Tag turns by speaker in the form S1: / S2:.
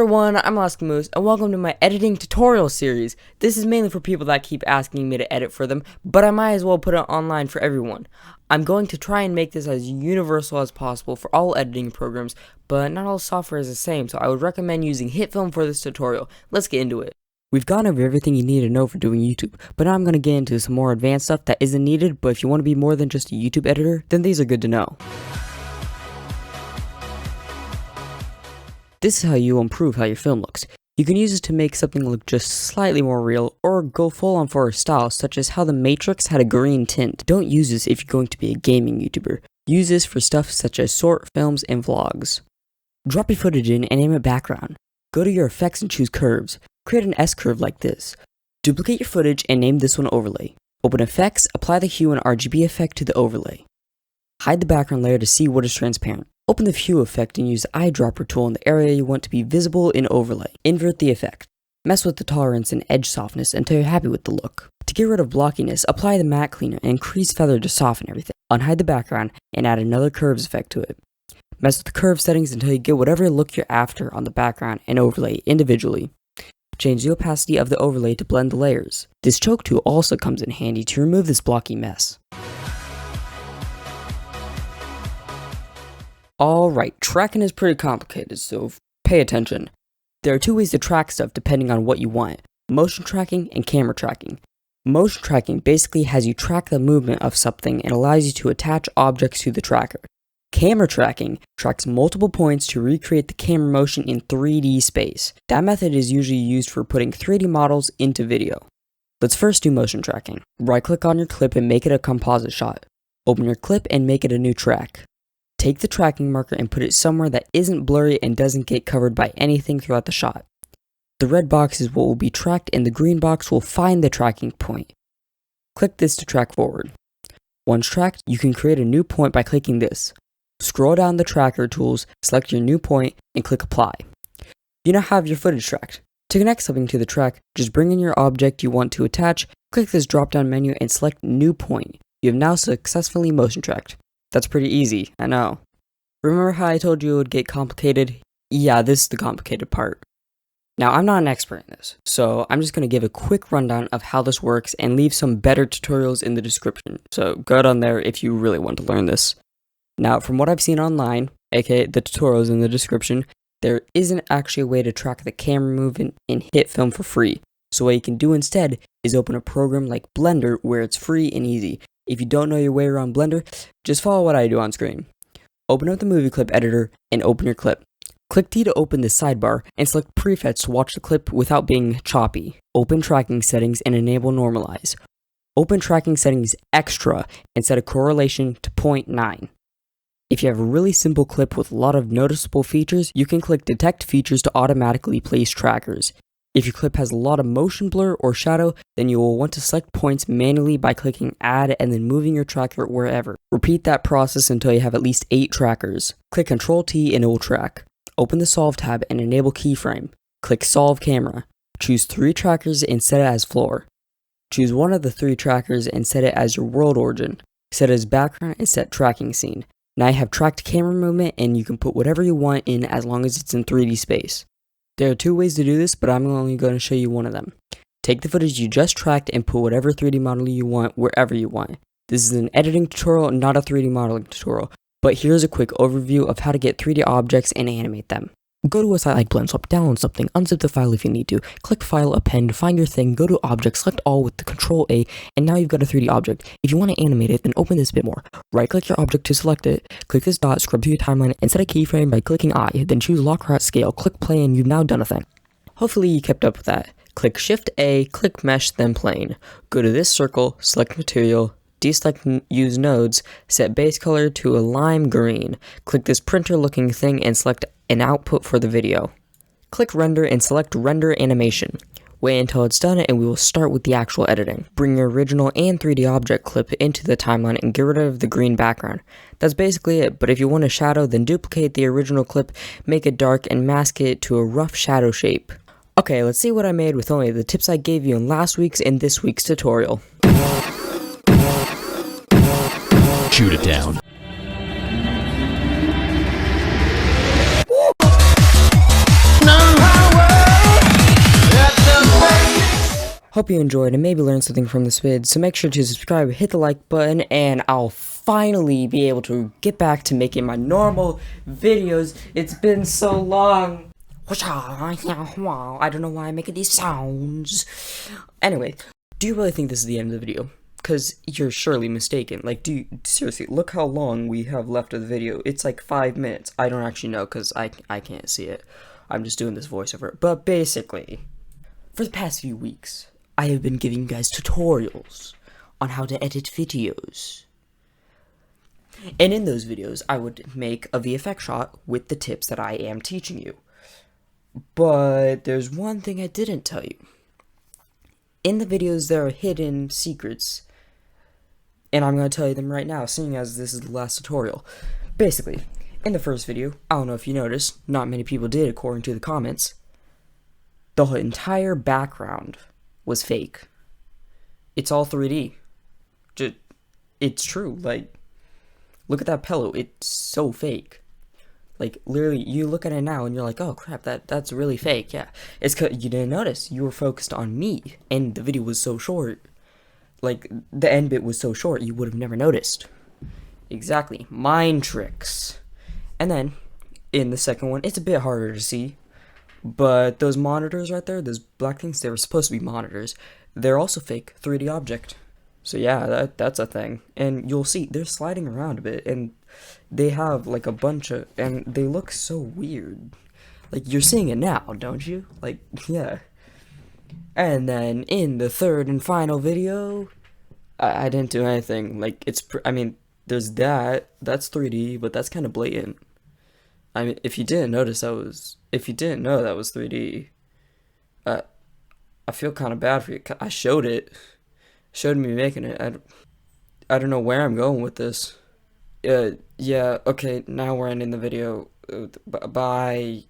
S1: everyone, I'm Moose, and welcome to my editing tutorial series. This is mainly for people that keep asking me to edit for them, but I might as well put it online for everyone. I'm going to try and make this as universal as possible for all editing programs, but not all software is the same, so I would recommend using HitFilm for this tutorial. Let's get into it. We've gone over everything you need to know for doing YouTube, but now I'm going to get into some more advanced stuff that isn't needed, but if you want to be more than just a YouTube editor, then these are good to know. This is how you improve how your film looks. You can use this to make something look just slightly more real, or go full on for a style, such as how The Matrix had a green tint. Don't use this if you're going to be a gaming YouTuber. Use this for stuff such as short films and vlogs. Drop your footage in and name a background. Go to your effects and choose curves. Create an S-curve like this. Duplicate your footage and name this one overlay. Open effects, apply the hue and RGB effect to the overlay. Hide the background layer to see what is transparent. Open the hue effect and use the eyedropper tool in the area you want to be visible in overlay. Invert the effect. Mess with the tolerance and edge softness until you're happy with the look. To get rid of blockiness, apply the matte cleaner and increase feather to soften everything. Unhide the background and add another curves effect to it. Mess with the curve settings until you get whatever look you're after on the background and overlay individually. Change the opacity of the overlay to blend the layers. This choke tool also comes in handy to remove this blocky mess. Alright, tracking is pretty complicated, so pay attention. There are two ways to track stuff depending on what you want: motion tracking and camera tracking. Motion tracking basically has you track the movement of something and allows you to attach objects to the tracker. Camera tracking tracks multiple points to recreate the camera motion in 3D space. That method is usually used for putting 3D models into video. Let's first do motion tracking. Right-click on your clip and make it a composite shot. Open your clip and make it a new track. Take the tracking marker and put it somewhere that isn't blurry and doesn't get covered by anything throughout the shot. The red box is what will be tracked and the green box will find the tracking point. Click this to track forward. Once tracked, you can create a new point by clicking this. Scroll down the tracker tools, select your new point, and click apply. You now have your footage tracked. To connect something to the track, just bring in your object you want to attach, click this drop down menu and select new point. You have now successfully motion tracked. That's pretty easy, I know. Remember how I told you it would get complicated? Yeah, this is the complicated part. Now, I'm not an expert in this, so I'm just going to give a quick rundown of how this works and leave some better tutorials in the description, so go down there if you really want to learn this. Now, from what I've seen online, aka the tutorials in the description, there isn't actually a way to track the camera movement in HitFilm for free, so what you can do instead is open a program like Blender where it's free and easy. If you don't know your way around Blender, just follow what I do on screen. Open up the movie clip editor and open your clip. Click T to open the sidebar and select presets to watch the clip without being choppy. Open tracking settings and enable normalize. Open tracking settings extra and set a correlation to 0.9. If you have a really simple clip with a lot of noticeable features, you can click detect features to automatically place trackers. If your clip has a lot of motion blur or shadow, then you will want to select points manually by clicking add and then moving your tracker wherever. Repeat that process until you have at least 8 trackers. Click Ctrl T and it will track. Open the Solve tab and enable keyframe. Click Solve Camera. Choose 3 trackers and set it as floor. Choose one of the 3 trackers and set it as your world origin. Set it as background and set tracking scene. Now you have tracked camera movement and you can put whatever you want in as long as it's in 3D space. There are 2 ways to do this, but I'm only going to show you one of them. Take the footage you just tracked and put whatever 3D model you want wherever you want. This is an editing tutorial, not a 3D modeling tutorial, but here's a quick overview of how to get 3D objects and animate them. Go to a site like BlendSwap, download something, unzip the file if you need to, click File, Append, find your thing, go to Object, select All with the Ctrl A, and now you've got a 3D object. If you want to animate it, then open this a bit more. Right-click your object to select it, click this dot, scrub to your timeline, and set a keyframe by clicking I, then choose Lock Art Scale, click Play, and you've now done a thing. Hopefully you kept up with that. Click Shift A, click Mesh, then Plane. Go to this circle, select Material, deselect Use Nodes, set base color to a lime green. Click this printer looking thing and select an output for the video. Click Render and select Render Animation. Wait until it's done and we will start with the actual editing. Bring your original and 3D object clip into the timeline and get rid of the green background. That's basically it, but if you want a shadow, then duplicate the original clip, make it dark, and mask it to a rough shadow shape. Okay, let's see what I made with only the tips I gave you in last week's and this week's tutorial.
S2: Shoot it down. No!
S1: Hope you enjoyed and maybe learned something from this vid, so make sure to subscribe, hit the like button, and I'll finally be able to get back to making my normal videos. It's been so long. I don't know why I'm making these sounds. Anyway, do you really think this is the end of the video? Because you're surely mistaken. Like, seriously, look how long we have left of the video. It's like 5 minutes. I don't actually know because I can't see it. I'm just doing this voiceover. But basically, for the past few weeks, I have been giving you guys tutorials on how to edit videos. And in those videos, I would make a VFX shot with the tips that I am teaching you. But there's one thing I didn't tell you. In the videos, there are hidden secrets. And I'm going to tell you them right now, seeing as this is the last tutorial. Basically, in the first video, I don't know if you noticed, not many people did according to the comments, the entire background was fake. It's all 3D. It's true. Like, look at that pillow. It's so fake. Like, literally, you look at it now and you're like, oh crap, that's really fake. Yeah, it's because you didn't notice. You were focused on me, and the video was so short. Like, the end bit was so short, you would have never noticed. Exactly. Mind tricks. And then, in the second one, it's a bit harder to see. But those monitors right there, those black things, they were supposed to be monitors. They're also fake 3D object. So yeah, that's a thing. And you'll see, they're sliding around a bit, and they have like a bunch of, and they look so weird. Like, you're seeing it now, don't you? Like, yeah. And then in the third and final video, I didn't do anything. Like, I mean, there's that's 3D, but that's kind of blatant. I mean, if you didn't know that was 3D, I feel kind of bad for you. I showed me making it. I don't know where I'm going with this. Yeah, okay, now we're ending the video. Bye.